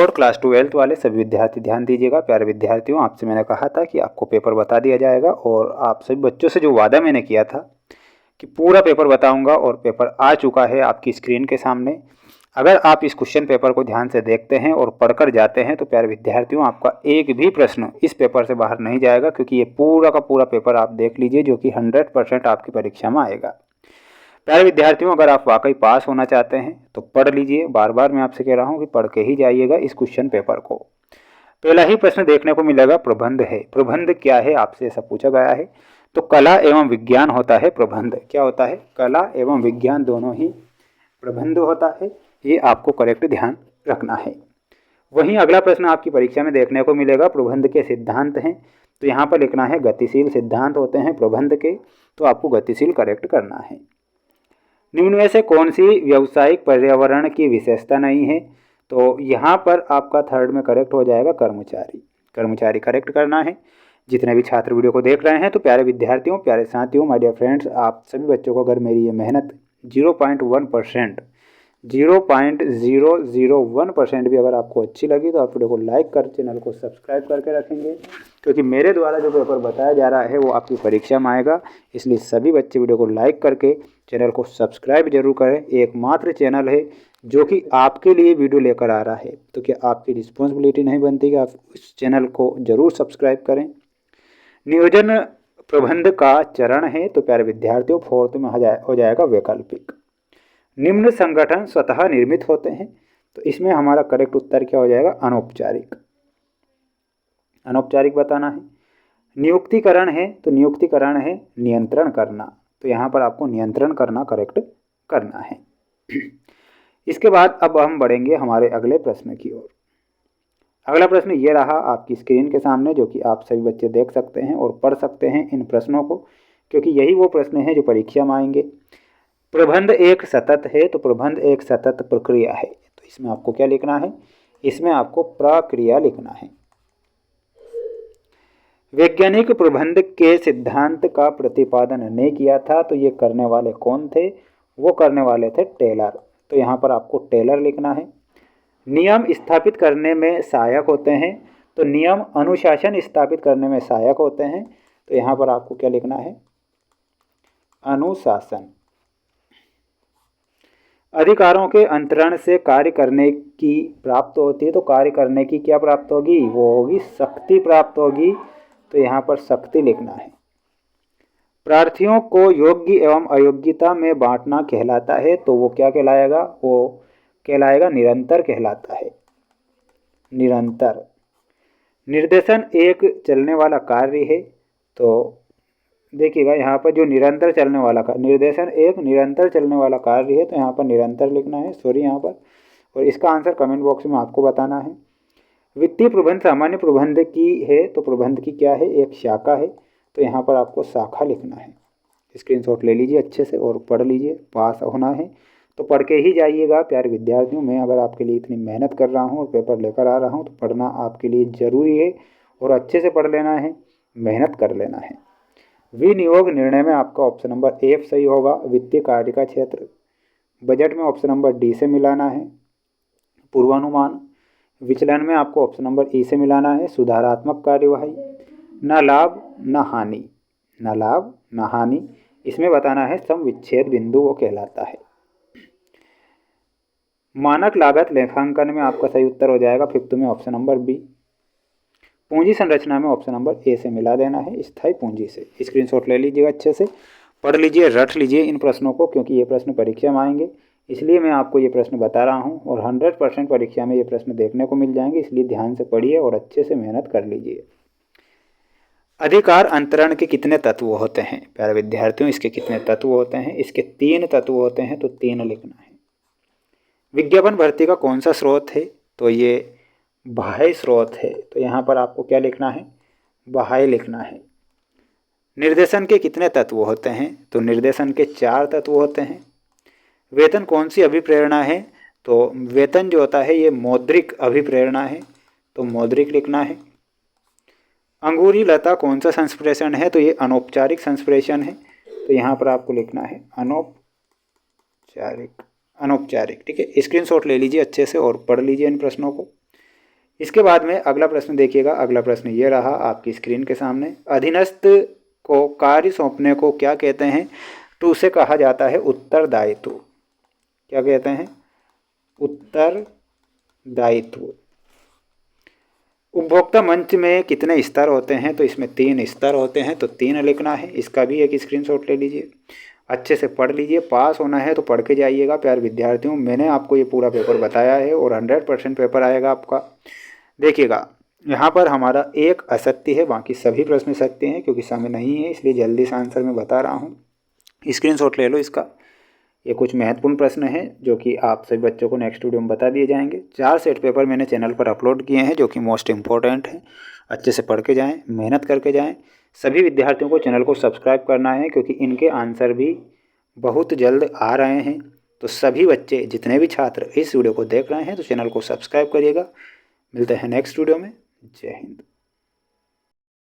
और class 12th वाले सभी विद्यार्थी ध्यान दीजिएगा। प्यारे विद्यार्थियों, आपसे मैंने कहा था कि आपको पेपर बता दिया जाएगा और आप सभी बच्चों से जो वादा मैंने किया था कि पूरा पेपर बताऊंगा, और पेपर आ चुका है आपकी स्क्रीन के सामने। अगर आप इस क्वेश्चन पेपर को ध्यान से देखते हैं और पढ़कर जाते हैं तो प्यारे विद्यार्थियों, आपका एक भी प्रश्न इस पेपर से बाहर नहीं जाएगा, क्योंकि ये पूरा का पूरा पेपर आप देख लीजिए, जो कि 100% आपकी परीक्षा में आएगा। प्यारे विद्यार्थियों, अगर आप वाकई पास होना चाहते हैं तो पढ़ लीजिए। बार बार मैं आपसे कह रहा हूँ कि पढ़ के ही जाइएगा इस क्वेश्चन पेपर को। पहला ही प्रश्न देखने को मिलेगा, प्रबंध है। प्रबंध क्या है, आपसे ऐसा पूछा गया है। तो कला एवं विज्ञान होता है प्रबंध। क्या होता है? कला एवं विज्ञान दोनों ही प्रबंध होता है। ये आपको करेक्ट ध्यान रखना है। वहीं अगला प्रश्न आपकी परीक्षा में देखने को मिलेगा, प्रबंध के सिद्धांत हैं। तो यहाँ पर लिखना है गतिशील सिद्धांत होते हैं प्रबंध के, तो आपको गतिशील करेक्ट करना है। निम्न में से कौन सी व्यावसायिक पर्यावरण की विशेषता नहीं है? तो यहाँ पर आपका थर्ड में करेक्ट हो जाएगा कर्मचारी। कर्मचारी करेक्ट करना है। जितने भी छात्र वीडियो को देख रहे हैं, तो प्यारे विद्यार्थियों, प्यारे साथियों, माय डियर फ्रेंड्स, आप सभी बच्चों को अगर मेरी ये मेहनत 0.1%, 0.001% भी अगर आपको अच्छी लगी तो आप वीडियो को लाइक कर चैनल को सब्सक्राइब करके रखेंगे, क्योंकि मेरे द्वारा जो पेपर बताया जा रहा है वो आपकी परीक्षा में आएगा। इसलिए सभी बच्चे वीडियो को लाइक करके चैनल को सब्सक्राइब जरूर करें। एकमात्र चैनल है जो कि आपके लिए वीडियो लेकर आ रहा है, तो क्या आपकी रिस्पॉन्सिबिलिटी नहीं बनती कि आप इस चैनल को जरूर सब्सक्राइब करें। नियोजन प्रबंध का चरण है। तो प्यारे विद्यार्थियों, फोर्थ में हो जाएगा वैकल्पिक। निम्न संगठन स्वतः निर्मित होते हैं। तो इसमें हमारा करेक्ट उत्तर क्या हो जाएगा? अनौपचारिक। अनौपचारिक बताना है। नियुक्तिकरण है। तो नियुक्तिकरण है नियंत्रण करना। तो यहाँ पर आपको नियंत्रण करना करेक्ट करना है। इसके बाद अब हम बढ़ेंगे हमारे अगले प्रश्न की ओर। अगला प्रश्न ये रहा आपकी स्क्रीन के सामने, जो कि आप सभी बच्चे देख सकते हैं और पढ़ सकते हैं इन प्रश्नों को, क्योंकि यही वो प्रश्न हैं जो परीक्षा में आएंगे। प्रबंध एक सतत है। तो प्रबंध एक सतत प्रक्रिया है। तो इसमें आपको क्या लिखना है? इसमें आपको प्रक्रिया लिखना है। वैज्ञानिक प्रबंध के सिद्धांत का प्रतिपादन नहीं किया था। तो ये करने वाले कौन थे? वो करने वाले थे टेलर। तो यहाँ पर आपको टेलर लिखना है। नियम स्थापित करने में सहायक होते हैं। तो नियम अनुशासन स्थापित करने में सहायक होते हैं। तो यहाँ पर आपको क्या लिखना है? अनुशासन। अधिकारों के अंतरण से कार्य करने की प्राप्त होती है। तो कार्य करने की क्या प्राप्त होगी? वो होगी शक्ति प्राप्त होगी। तो यहाँ पर शक्ति लिखना है। प्रार्थियों को योग्य एवं अयोग्यता में बांटना कहलाता है। तो वो क्या कहलाएगा? वो कहलाएगा निरंतर कहलाता है। निरंतर। निर्देशन एक चलने वाला कार्य है। तो देखिएगा यहाँ पर जो निरंतर चलने वाला निर्देशन एक निरंतर चलने वाला कार्य है। तो यहाँ पर निरंतर लिखना है, सॉरी यहाँ पर। और इसका आंसर कमेंट बॉक्स में आपको बताना है। वित्तीय प्रबंध सामान्य प्रबंध की है। तो प्रबंध की क्या है? एक शाखा है। तो यहाँ पर आपको शाखा लिखना है। स्क्रीनशॉट ले लीजिए अच्छे से और पढ़ लीजिए। पास होना है तो पढ़ के ही जाइएगा। प्यारे विद्यार्थियों, मैं अगर आपके लिए इतनी मेहनत कर रहा हूँ और पेपर लेकर आ रहा हूँ तो पढ़ना आपके लिए ज़रूरी है, और अच्छे से पढ़ लेना है, मेहनत कर लेना है। विनियोग निर्णय में आपका ऑप्शन नंबर एफ सही होगा। वित्तीय कार्य का क्षेत्र। बजट में ऑप्शन नंबर डी से मिलाना है। पूर्वानुमान। विचलन में आपको ऑप्शन नंबर ई से मिलाना है। सुधारात्मक कार्यवाही। न लाभ न हानि। न लाभ न हानि। इसमें बताना है सम विच्छेद बिंदु वो कहलाता है। मानक लागत लेखांकन में आपका सही उत्तर हो जाएगा फिफ्थ में ऑप्शन नंबर बी। पूंजी संरचना में ऑप्शन नंबर ए से मिला देना है, स्थायी पूंजी से। स्क्रीनशॉट ले लीजिएगा, अच्छे से पढ़ लीजिए, रट लीजिए इन प्रश्नों को, क्योंकि ये प्रश्न परीक्षा में आएंगे। इसलिए मैं आपको ये प्रश्न बता रहा हूँ, और 100% परीक्षा में ये प्रश्न देखने को मिल जाएंगे। इसलिए ध्यान से पढ़िए और अच्छे से मेहनत कर लीजिए। अधिकार अंतरण के कितने तत्व होते हैं? प्यारे विद्यार्थियों, इसके कितने तत्व होते हैं? इसके 3 तत्व होते हैं। तो 3 लिखना है। विज्ञापन भर्ती का कौन सा स्रोत है? तो ये बाह्य स्रोत है। तो यहाँ पर आपको क्या लिखना है? बाह्य लिखना है। निर्देशन के कितने तत्व होते हैं? तो निर्देशन के 4 तत्व होते हैं। वेतन कौन सी अभिप्रेरणा है? तो वेतन जो होता है ये मौद्रिक अभिप्रेरणा है। तो मौद्रिक लिखना है। अंगूरी लता कौन सा संस्प्रेषण है? तो ये अनौपचारिक संस्प्रेषण है। तो यहाँ पर आपको लिखना है अनौपचारिक। अनौपचारिक, ठीक है। स्क्रीनशॉट ले लीजिए अच्छे से और पढ़ लीजिए इन प्रश्नों को। इसके बाद में अगला प्रश्न देखिएगा। अगला प्रश्न ये रहा आपकी स्क्रीन के सामने। अधीनस्थ को कार्य सौंपने को क्या कहते हैं? तो उसे कहा जाता है उत्तरदायित्व। क्या कहते हैं? उत्तरदायित्व। उपभोक्ता मंच में कितने स्तर होते हैं? तो इसमें 3 स्तर होते हैं, तो 3 लिखना है। इसका भी एक स्क्रीनशॉट ले लीजिए, अच्छे से पढ़ लीजिए। पास होना है तो पढ़ के जाइएगा प्यारे विद्यार्थियों। मैंने आपको ये पूरा पेपर बताया है और 100% पेपर आएगा आपका। देखिएगा, यहाँ पर हमारा एक असत्य है, बाकी सभी प्रश्न सत्य हैं। क्योंकि समय नहीं है इसलिए जल्दी से आंसर मैं बता रहा हूँ। स्क्रीनशॉट ले लो इसका। ये कुछ महत्वपूर्ण प्रश्न हैं जो कि आप सभी बच्चों को नेक्स्ट वीडियो में बता दिए जाएंगे। 4 सेट पेपर मैंने चैनल पर अपलोड किए हैं जो कि मोस्ट इम्पोर्टेंट हैं। अच्छे से पढ़ के जाएं, मेहनत करके जाएं। सभी विद्यार्थियों को चैनल को सब्सक्राइब करना है क्योंकि इनके आंसर भी बहुत जल्द आ रहे हैं। तो सभी बच्चे, जितने भी छात्र इस वीडियो को देख रहे हैं, तो चैनल को सब्सक्राइब करिएगा। मिलते हैं नेक्स्ट वीडियो में। जय हिंद।